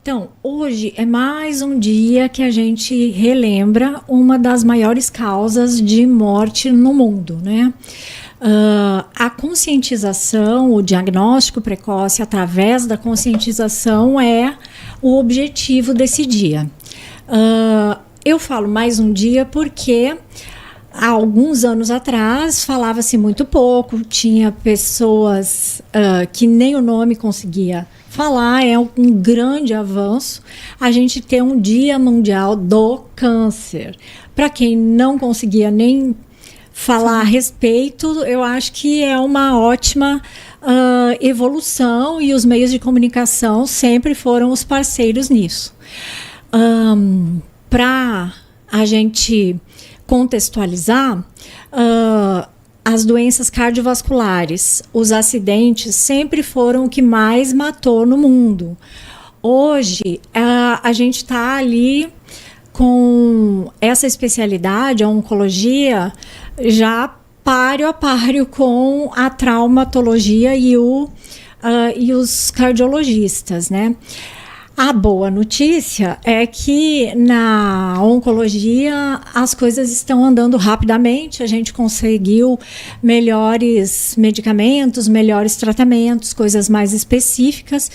Então, hoje é mais um dia que a gente relembra uma das maiores causas de morte no mundo, né? A conscientização, o diagnóstico precoce através da conscientização é o objetivo desse dia. Eu falo mais um dia porque há alguns anos atrás falava-se muito pouco, tinha pessoas que nem o nome conseguia falar. É um grande avanço a gente ter um Dia Mundial do Câncer. Para quem não conseguia nem falar a respeito, eu acho que é uma ótima evolução, e os meios de comunicação sempre foram os parceiros nisso. Para a gente contextualizar, as doenças cardiovasculares, os acidentes sempre foram o que mais matou no mundo. Hoje, a gente está ali com essa especialidade, a oncologia, já páreo a páreo com a traumatologia e os cardiologistas, né? A boa notícia é que na oncologia as coisas estão andando rapidamente, a gente conseguiu melhores medicamentos, melhores tratamentos, coisas mais específicas,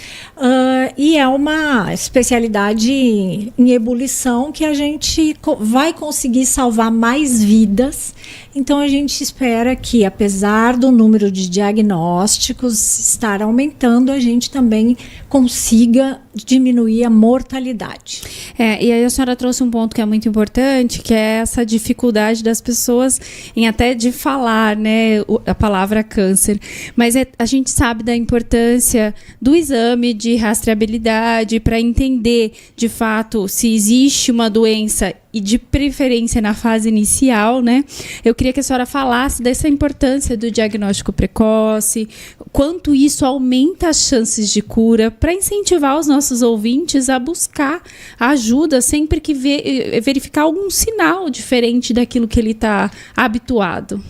e é uma especialidade em ebulição que a gente vai conseguir salvar mais vidas. Então a gente espera que, apesar do número de diagnósticos estar aumentando, a gente também consiga diminuir a mortalidade. E aí a senhora trouxe um ponto que é muito importante, que é essa dificuldade das pessoas em até de falar, né, a palavra câncer. Mas a gente sabe da importância do exame de rastreabilidade para entender, de fato, se existe uma doença, e de preferência na fase inicial, né? Eu queria que a senhora falasse dessa importância do diagnóstico precoce, quanto isso aumenta as chances de cura, para incentivar os nossos ouvintes a buscar ajuda sempre que verificar algum sinal diferente daquilo que ele está habituado.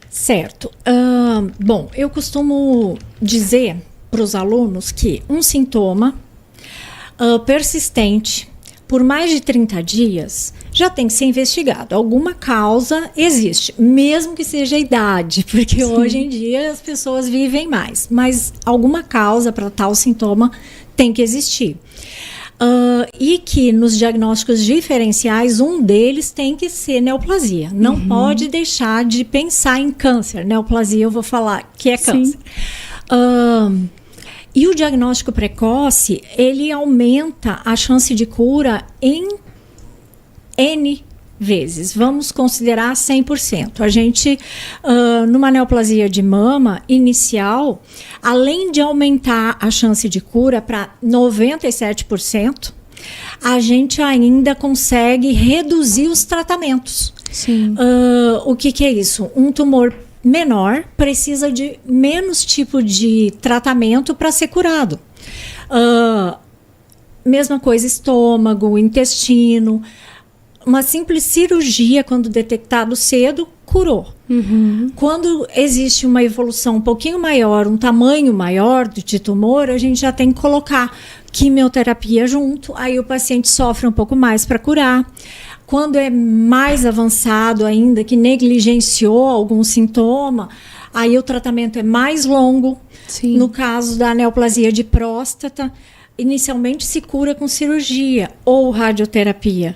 Certo. Bom, eu costumo dizer para os alunos que um sintoma persistente por mais de 30 dias, já tem que ser investigado. Alguma causa existe, mesmo que seja a idade, porque Sim. Hoje em dia as pessoas vivem mais, mas alguma causa para tal sintoma tem que existir. E que nos diagnósticos diferenciais, um deles tem que ser neoplasia. Não pode deixar de pensar em câncer. Neoplasia eu vou falar que é câncer. E o diagnóstico precoce, ele aumenta a chance de cura em N vezes. Vamos considerar 100%. A gente, numa neoplasia de mama inicial, além de aumentar a chance de cura para 97%, a gente ainda consegue reduzir os tratamentos. Sim. O que é isso? Um tumor menor precisa de menos tipo de tratamento para ser curado. Mesma coisa, estômago, intestino. Uma simples cirurgia, quando detectado cedo, curou. Quando existe uma evolução um pouquinho maior, um tamanho maior de tumor, a gente já tem que colocar quimioterapia junto, aí o paciente sofre um pouco mais para curar. Quando é mais avançado ainda, que negligenciou algum sintoma, aí o tratamento é mais longo. Sim. No caso da neoplasia de próstata, inicialmente se cura com cirurgia ou radioterapia.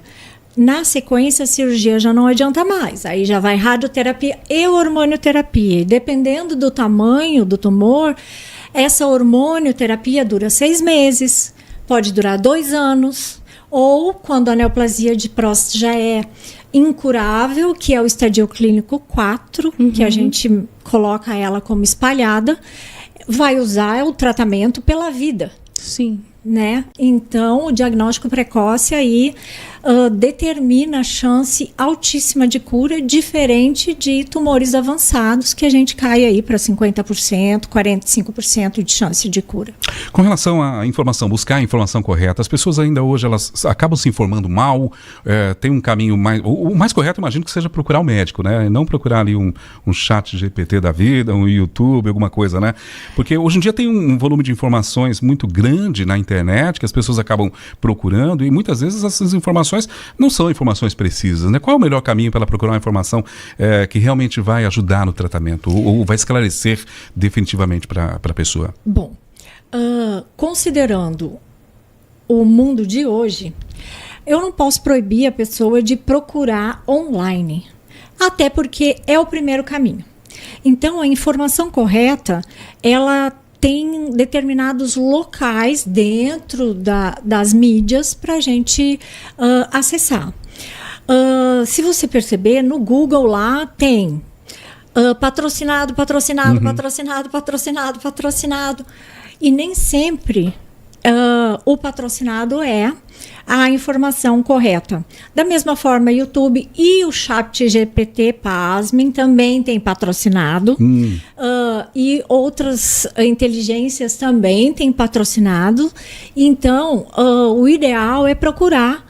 Na sequência, a cirurgia já não adianta mais. Aí já vai radioterapia e hormonioterapia. E dependendo do tamanho do tumor, essa hormonioterapia dura 6 meses, pode durar 2 anos. Ou quando a neoplasia de próstata já é incurável, que é o estadio clínico 4, que a gente coloca ela como espalhada, vai usar o tratamento pela vida. Sim. Né? Então, o diagnóstico precoce aí determina a chance altíssima de cura, diferente de tumores avançados, que a gente cai aí para 50%, 45% de chance de cura. Com relação à informação, buscar a informação correta, as pessoas ainda hoje elas acabam se informando mal, tem um caminho mais... O mais correto, imagino que seja procurar o médico, né? Não procurar ali um chat GPT da vida, um YouTube, alguma coisa, né? Porque hoje em dia tem um volume de informações muito grande na internet, internet, que as pessoas acabam procurando, e muitas vezes essas informações não são informações precisas, né? Qual é o melhor caminho para ela procurar uma informação que realmente vai ajudar no tratamento, ou vai esclarecer definitivamente para a pessoa? Bom, considerando o mundo de hoje, eu não posso proibir a pessoa de procurar online, até porque é o primeiro caminho. Então, a informação correta, ela tem determinados locais dentro das mídias para a gente acessar. Se você perceber, no Google lá tem patrocinado, patrocinado. E nem sempre o patrocinado é a informação correta. Da mesma forma, YouTube e o ChatGPT, pasmem, também tem patrocinado. E outras inteligências também têm patrocinado. Então, o ideal é procurar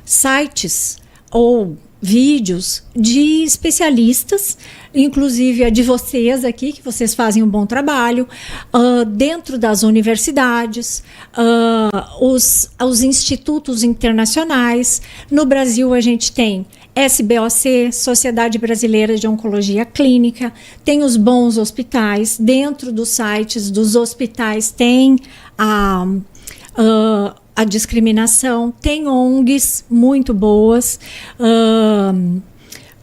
sites ou vídeos de especialistas, inclusive a de vocês aqui, que vocês fazem um bom trabalho, dentro das universidades, os institutos internacionais. No Brasil, a gente tem SBOC, Sociedade Brasileira de Oncologia Clínica, tem os bons hospitais. Dentro dos sites dos hospitais tem a discriminação, tem ONGs muito boas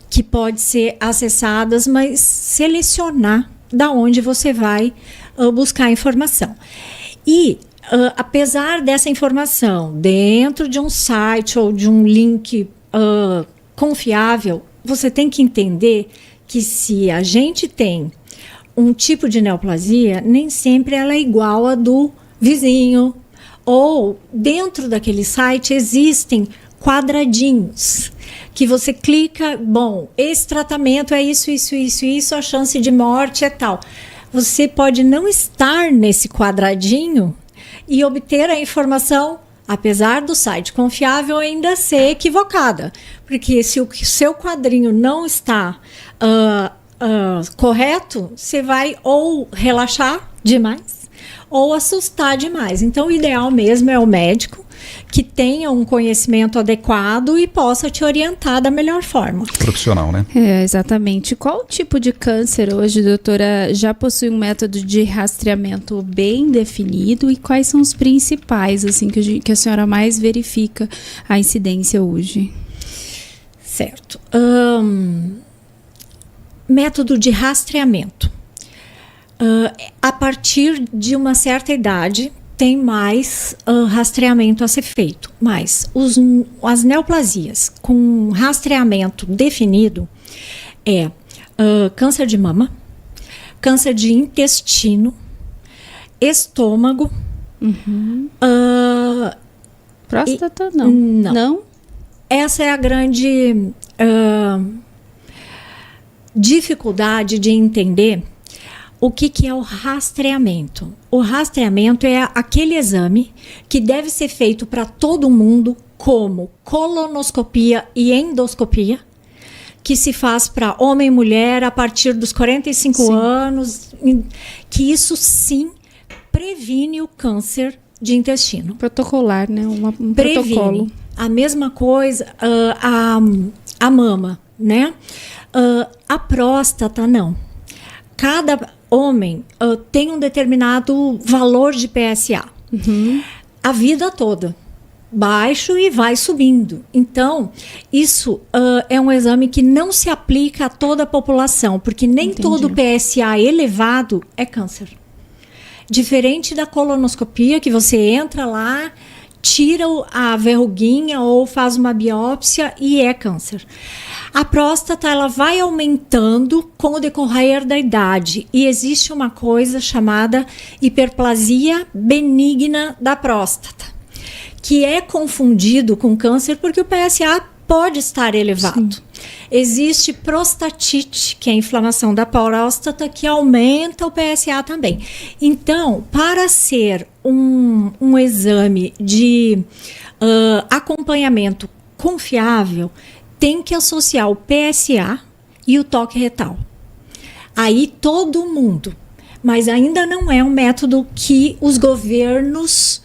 que podem ser acessadas, mas selecionar da onde você vai buscar a informação. E apesar dessa informação dentro de um site ou de um link confiável, você tem que entender que se a gente tem um tipo de neoplasia, nem sempre ela é igual a do vizinho, ou dentro daquele site existem quadradinhos que você clica, bom, esse tratamento é isso, a chance de morte é tal. Você pode não estar nesse quadradinho e obter a informação, apesar do site confiável ainda ser equivocada, porque se o seu quadrinho não está correto, você vai ou relaxar demais ou assustar demais. Então, o ideal mesmo é o médico que tenha um conhecimento adequado e possa te orientar da melhor forma. Profissional, né? Exatamente. Qual tipo de câncer hoje, doutora, já possui um método de rastreamento bem definido, e quais são os principais, assim, que a senhora mais verifica a incidência hoje? Certo. Método de rastreamento. A partir de uma certa idade, tem mais rastreamento a ser feito. Mas as neoplasias com rastreamento definido é câncer de mama, câncer de intestino, estômago. Próstata, não. Essa é a grande dificuldade de entender o que é o rastreamento. O rastreamento é aquele exame que deve ser feito para todo mundo, como colonoscopia e endoscopia, que se faz para homem e mulher a partir dos 45 anos, que isso sim previne o câncer de intestino. Protocolar, né? Um previne. Protocolo. A mesma coisa, a mama, né? A próstata, não. Cada homem tem um determinado valor de PSA. A vida toda. Baixo e vai subindo. Então, isso é um exame que não se aplica a toda a população, porque nem todo PSA elevado é câncer. Diferente da colonoscopia, que você entra lá, tira a verruguinha ou faz uma biópsia e é câncer. A próstata, ela vai aumentando com o decorrer da idade, e existe uma coisa chamada hiperplasia benigna da próstata, que é confundido com câncer porque o PSA pode estar elevado. Sim. Existe prostatite, que é a inflamação da próstata, que aumenta o PSA também. Então, para ser um exame de acompanhamento confiável, tem que associar o PSA e o toque retal. Aí todo mundo, mas ainda não é um método que os governos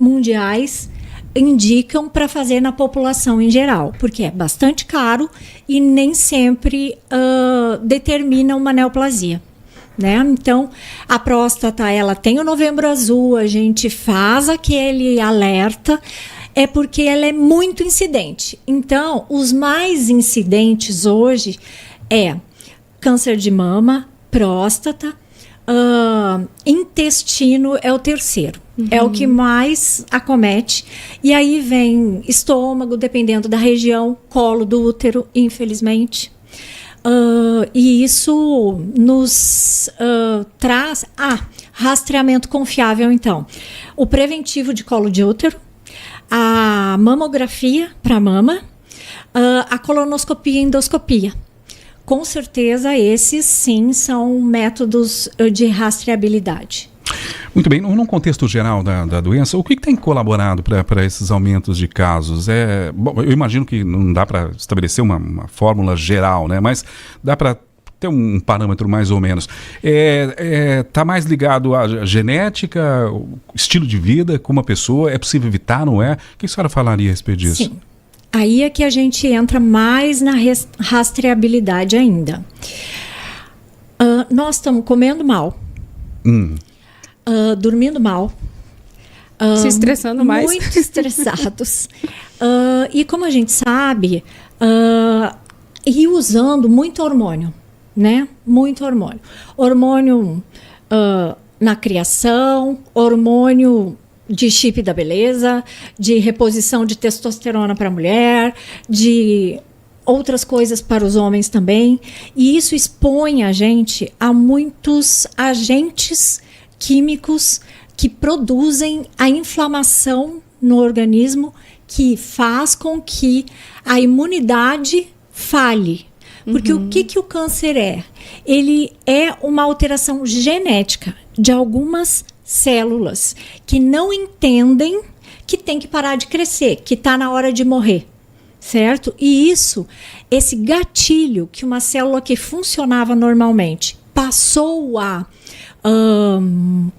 mundiais indicam para fazer na população em geral, porque é bastante caro e nem sempre determina uma neoplasia. Né? Então, a próstata, ela tem o Novembro Azul, a gente faz aquele alerta, é porque ela é muito incidente. Então, os mais incidentes hoje é câncer de mama, próstata, intestino é o terceiro. É o que mais acomete. E aí vem estômago, dependendo da região, colo do útero, infelizmente. E isso nos traz rastreamento confiável, então. O preventivo de colo de útero, a mamografia para mama, a colonoscopia e endoscopia. Com certeza, esses sim são métodos de rastreabilidade. Muito bem, num contexto geral da doença, o que tem colaborado para esses aumentos de casos? Bom, eu imagino que não dá para estabelecer uma fórmula geral, né? Mas dá para ter um parâmetro mais ou menos. Está mais ligado à genética, estilo de vida, como a pessoa, é possível evitar, não é? O que a senhora falaria a respeito disso? Sim. Aí é que a gente entra mais na rastreabilidade ainda. Nós estamos comendo mal. Dormindo mal, se estressando mais, muito estressados, e como a gente sabe, e usando muito hormônio, né? Muito hormônio na criação, hormônio de chip da beleza, de reposição de testosterona para a mulher, de outras coisas para os homens também, e isso expõe a gente a muitos agentes químicos que produzem a inflamação no organismo, que faz com que a imunidade falhe. Porque o que o câncer é? Ele é uma alteração genética de algumas células que não entendem que tem que parar de crescer, que está na hora de morrer. Certo? E esse gatilho que uma célula que funcionava normalmente passou a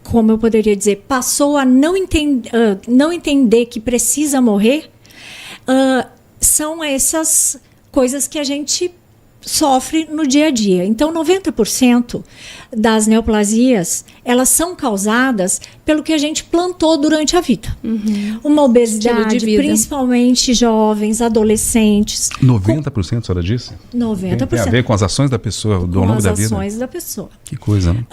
como eu poderia dizer, passou a não entender que precisa morrer, são essas coisas que a gente sofre no dia a dia. Então, 90% das neoplasias, elas são causadas pelo que a gente plantou durante a vida. Uma obesidade, principalmente jovens, adolescentes. 90%, a senhora disse? 90%. Tem a ver com as ações da pessoa, ao longo da vida? Com as ações da pessoa. Que coisa, né?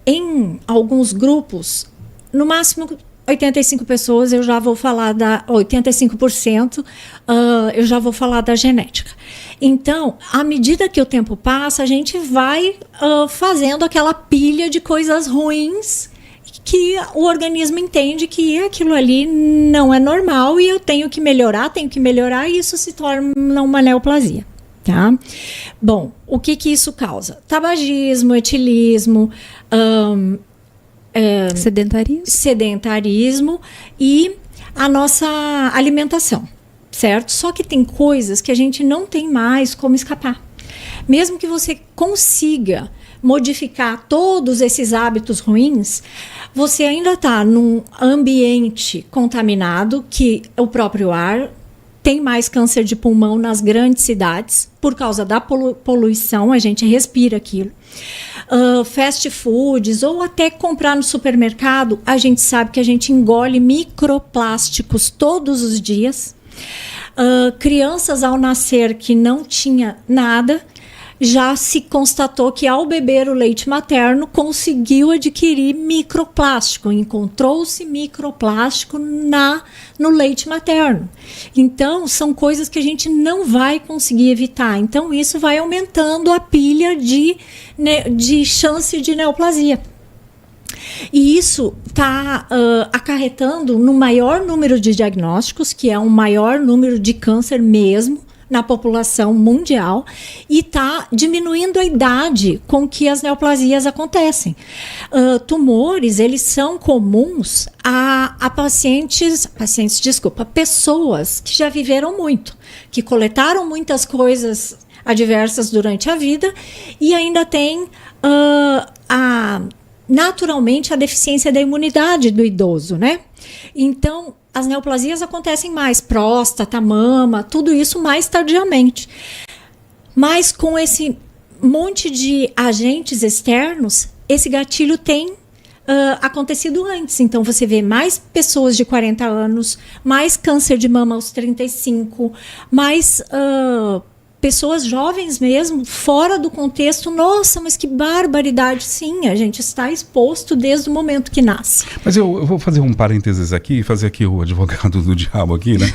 Em alguns grupos, no máximo 85 pessoas, eu já vou falar 85%, eu já vou falar da genética. Então, à medida que o tempo passa, a gente vai fazendo aquela pilha de coisas ruins que o organismo entende que aquilo ali não é normal e eu tenho que melhorar, e isso se torna uma neoplasia. Tá? Bom, o que isso causa? Tabagismo, etilismo, sedentarismo e a nossa alimentação, certo? Só que tem coisas que a gente não tem mais como escapar. Mesmo que você consiga modificar todos esses hábitos ruins, você ainda está num ambiente contaminado, que o próprio ar. Tem mais câncer de pulmão nas grandes cidades, por causa da poluição, a gente respira aquilo. Fast foods, ou até comprar no supermercado, a gente sabe que a gente engole microplásticos todos os dias. Crianças ao nascer que não tinha nada, já se constatou que ao beber o leite materno conseguiu adquirir microplástico, encontrou-se microplástico no leite materno. Então, são coisas que a gente não vai conseguir evitar. Então, isso vai aumentando a pilha de chance de neoplasia. E isso está acarretando no maior número de diagnósticos, que é um maior número de câncer mesmo, na população mundial, e está diminuindo a idade com que as neoplasias acontecem. Tumores, eles são comuns a pessoas que já viveram muito, que coletaram muitas coisas adversas durante a vida e ainda tem naturalmente a deficiência da imunidade do idoso, né? Então, as neoplasias acontecem mais, próstata, mama, tudo isso mais tardiamente. Mas com esse monte de agentes externos, esse gatilho tem acontecido antes. Então, você vê mais pessoas de 40 anos, mais câncer de mama aos 35, mais pessoas jovens mesmo, fora do contexto. Nossa, mas que barbaridade. Sim, a gente está exposto desde o momento que nasce. Mas eu vou fazer um parênteses aqui, fazer aqui o advogado do diabo aqui, né?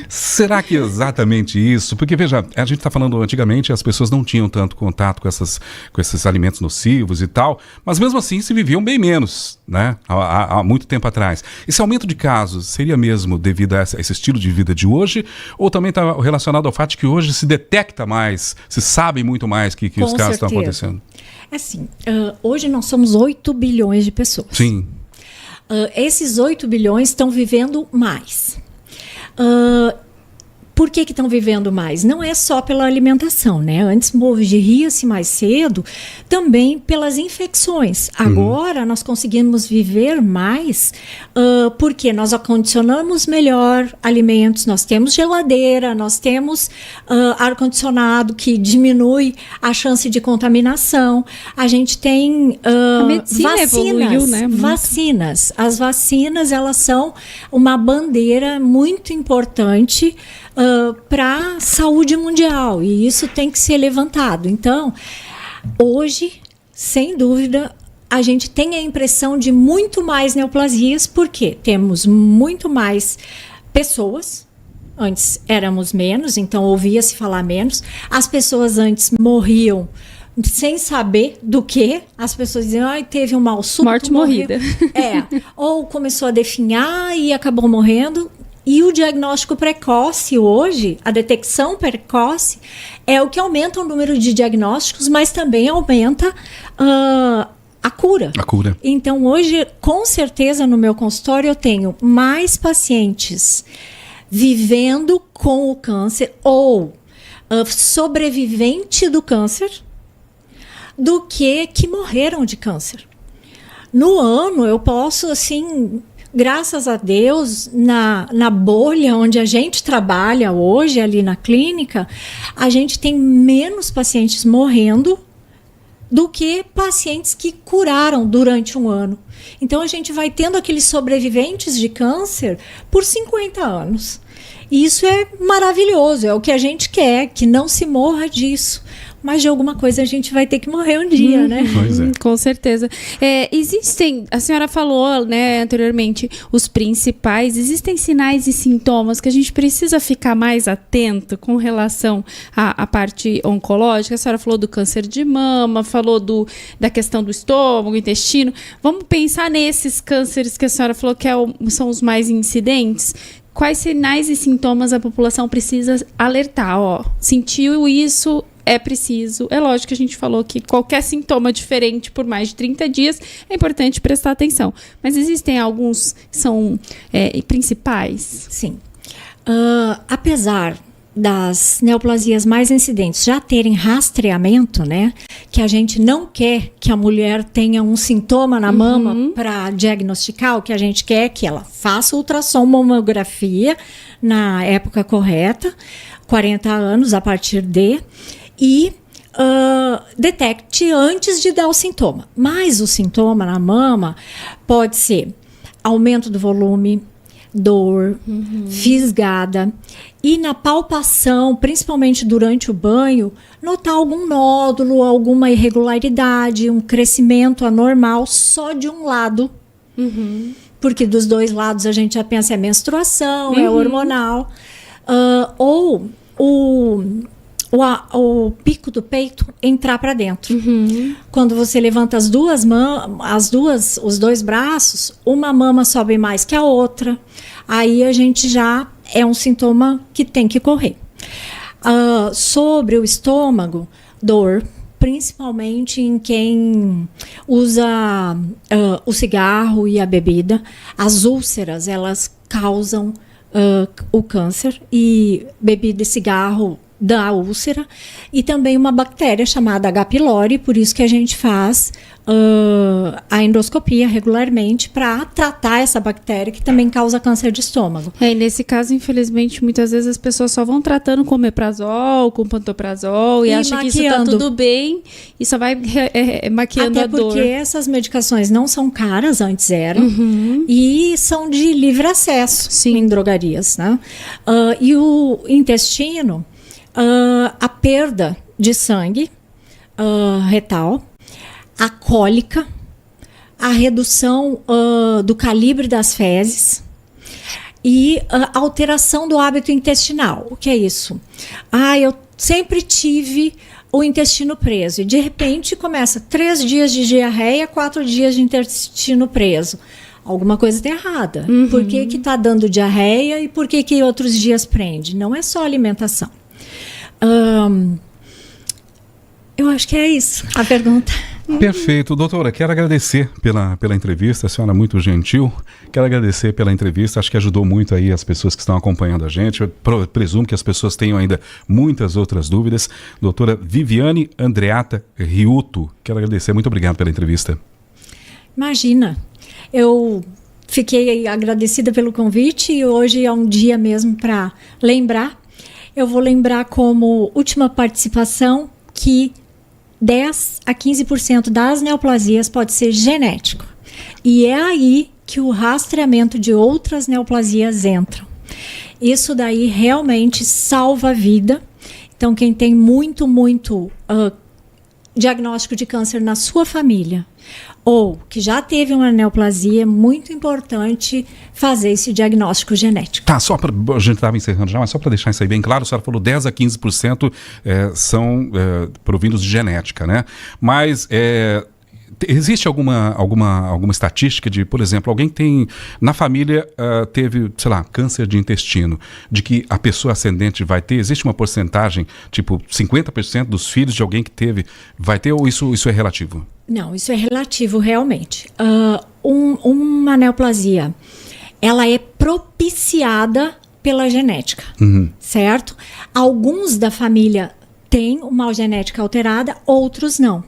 Será que é exatamente isso? Porque, veja, a gente está falando, antigamente as pessoas não tinham tanto contato com esses alimentos nocivos e tal, mas mesmo assim se viviam bem menos, né? Há muito tempo atrás. Esse aumento de casos seria mesmo devido a esse estilo de vida de hoje? Ou também está relacionado ao fato de que hoje se detecta mais, se sabe muito mais que os casos estão acontecendo? Assim, hoje nós somos 8 bilhões de pessoas. Sim. Esses 8 bilhões estão vivendo mais. Por que estão vivendo mais? Não é só pela alimentação, né? Antes morria-se mais cedo, também pelas infecções. Agora nós conseguimos viver mais porque nós acondicionamos melhor alimentos, nós temos geladeira, nós temos ar-condicionado que diminui a chance de contaminação. A gente tem a medicina vacinas, evoluiu, né? Vacinas. As vacinas, elas são uma bandeira muito importante para a saúde mundial, e isso tem que ser levantado. Então, hoje, sem dúvida, a gente tem a impressão de muito mais neoplasias, porque temos muito mais pessoas. Antes éramos menos, então ouvia-se falar menos. As pessoas antes morriam sem saber do que. As pessoas diziam, teve um mal súbito, morte morrida. Ou começou a definhar e acabou morrendo. E o diagnóstico precoce hoje, a detecção precoce, é o que aumenta o número de diagnósticos, mas também aumenta a cura. A cura. Então, hoje, com certeza, no meu consultório, eu tenho mais pacientes vivendo com o câncer ou sobrevivente do câncer do que morreram de câncer. No ano, eu posso, assim, graças a Deus, na bolha onde a gente trabalha hoje, ali na clínica, a gente tem menos pacientes morrendo do que pacientes que curaram durante um ano. Então, a gente vai tendo aqueles sobreviventes de câncer por 50 anos. E isso é maravilhoso, é o que a gente quer, que não se morra disso. Mas de alguma coisa a gente vai ter que morrer um dia, né? Pois é. Com certeza. Existem, a senhora falou, né, anteriormente, os principais, existem sinais e sintomas que a gente precisa ficar mais atento com relação à parte oncológica. A senhora falou do câncer de mama, falou da questão do estômago, intestino. Vamos pensar nesses cânceres que a senhora falou que são os mais incidentes. Quais sinais e sintomas a população precisa alertar? Sentiu isso, é preciso. É lógico que a gente falou que qualquer sintoma diferente por mais de 30 dias é importante prestar atenção. Mas existem alguns que são principais? Sim. Apesar das neoplasias mais incidentes já terem rastreamento, né? Que a gente não quer que a mulher tenha um sintoma na mama para diagnosticar, o que a gente quer é que ela faça ultrassom, mamografia na época correta, 40 anos a partir de, e detecte antes de dar o sintoma. Mas o sintoma na mama pode ser aumento do volume, dor, fisgada, e na palpação, principalmente durante o banho, notar algum nódulo, alguma irregularidade, um crescimento anormal só de um lado, porque dos dois lados a gente já pensa é menstruação, é hormonal, ou o pico do peito entrar para dentro. Quando você levanta os dois braços, uma mama sobe mais que a outra. Aí a gente já é um sintoma que tem que correr. Sobre o estômago, dor, principalmente em quem usa o cigarro e a bebida. As úlceras, elas causam o câncer, e bebida e cigarro da úlcera, e também uma bactéria chamada H. pylori, por isso que a gente faz a endoscopia regularmente para tratar essa bactéria que também causa câncer de estômago. E nesse caso, infelizmente, muitas vezes as pessoas só vão tratando com omeprazol, com pantoprazol e acham que isso tá tudo bem e só vai maquiando a dor. Até porque essas medicações não são caras, antes eram, e são de livre acesso em drogarias, né? E o intestino, a perda de sangue retal, a cólica, a redução do calibre das fezes e a alteração do hábito intestinal. O que é isso? Eu sempre tive o intestino preso e de repente começa 3 dias de diarreia, 4 dias de intestino preso. Alguma coisa está errada. Por que está dando diarreia e por que outros dias prende? Não é só alimentação. Eu acho que é isso a pergunta. Perfeito. Doutora, quero agradecer pela entrevista, a senhora é muito gentil. Quero agradecer pela entrevista, acho que ajudou muito aí as pessoas que estão acompanhando a gente. Eu presumo que as pessoas tenham ainda muitas outras dúvidas. Doutora Viviane Andreata Riuto, quero agradecer, muito obrigado pela entrevista. Imagina, eu fiquei agradecida pelo convite e hoje é um dia mesmo para lembrar. Eu vou lembrar como última participação que 10 a 15% das neoplasias pode ser genético. E é aí que o rastreamento de outras neoplasias entra. Isso daí realmente salva a vida. Então, quem tem muito diagnóstico de câncer na sua família ou que já teve uma neoplasia, é muito importante fazer esse diagnóstico genético. Tá, só para a gente estava encerrando já, mas só para deixar isso aí bem claro, a senhora falou 10 a 15% são provindos de genética, né? Mas existe alguma estatística de, por exemplo, alguém tem na família teve, sei lá, câncer de intestino, de que a pessoa ascendente vai ter? Existe uma porcentagem, tipo 50% dos filhos de alguém que teve vai ter, ou isso é relativo? Não, isso é relativo realmente. Uma neoplasia, ela é propiciada pela genética, certo? Alguns da família têm uma genética alterada, outros não.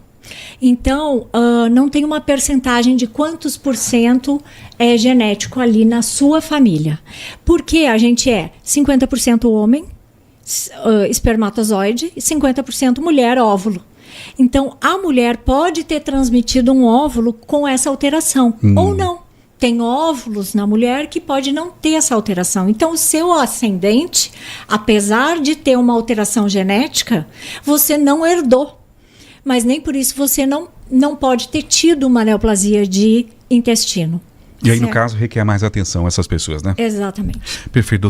Então, não tem uma percentagem de quantos % é genético ali na sua família. Porque a gente é 50% homem, espermatozoide, e 50% mulher, óvulo. Então, a mulher pode ter transmitido um óvulo com essa alteração, ou não. Tem óvulos na mulher que pode não ter essa alteração. Então, o seu ascendente, apesar de ter uma alteração genética, você não herdou. Mas nem por isso você não pode ter tido uma neoplasia de intestino. E aí, no caso, requer mais atenção essas pessoas, né? Exatamente. Perfeito.